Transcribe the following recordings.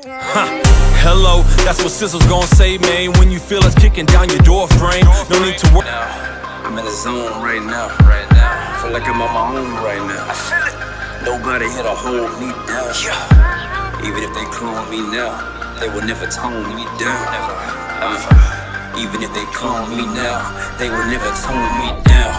Hello, that's what Sizzle's gon' say, man. When you feel us kicking down your door frame, no need to worry. I'm in the zone right now. Feel like I'm on my own right now. I feel it. Nobody here to hold me down. Even if they clone me now, they will never tone me down. Even if they clone me now, they will never tone me down.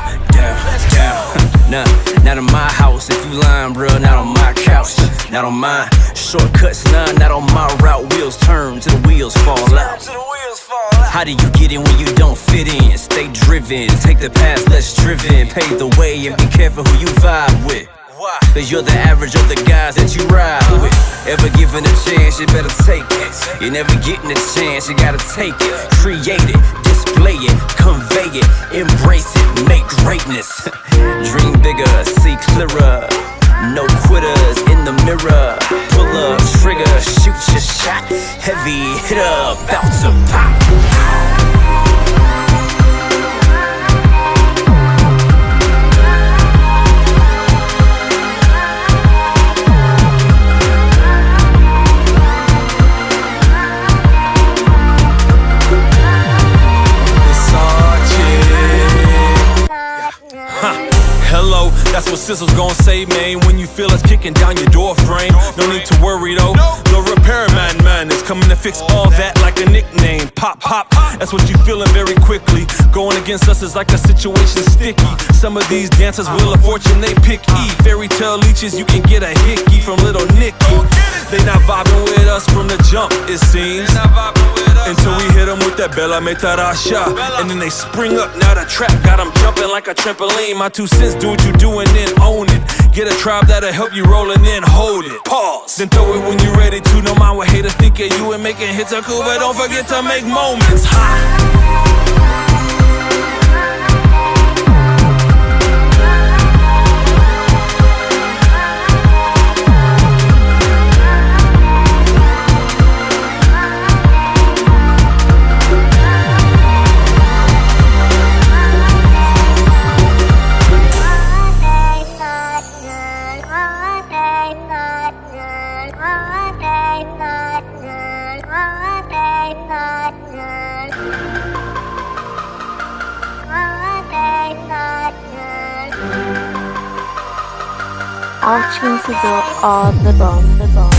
Nah, not in my house. If you lying, bruh, not on my couch. Not on mine. Shortcuts, nah, not on my route. Wheels turn till the wheels fall out. How do you get in when you don't fit in? Stay driven, take the path less driven. Pave the way and be careful who you vibe with. Cause you're the average of the guys that you ride with. Ever given a chance, you better take it. You're never getting a chance, you gotta take it. Create it, display it, convey it, embrace it, make greatness. Dream bigger, see clearer. No quitters in the mirror. Pull up, trigger, shoot your shot. Heavy hitter, bout to pop. Hello, that's what Sizzle's gon' say, man. When you feel us kicking down your door frame, no need to worry though. The repairman man is coming to fix all that like a nickname. Pop, pop, that's what you feeling very quickly. Going against us is like a situation sticky. Some of these dancers will of fortune, they pick E. Fairy tale leeches, you can get a hickey from little Nicky. They not vibing with us from the jump, it seems. Until we hit them with that Bella Metarasha. And then they spring up, now the trap got them jumping like a trampoline. My 2 cents, do what you do and then own it. Get a tribe that'll help you roll and then hold it. Pause, then throw it when you're ready to. No mind what haters think of you, and making hits are cool, but don't forget to make moments. All tunes are the bomb.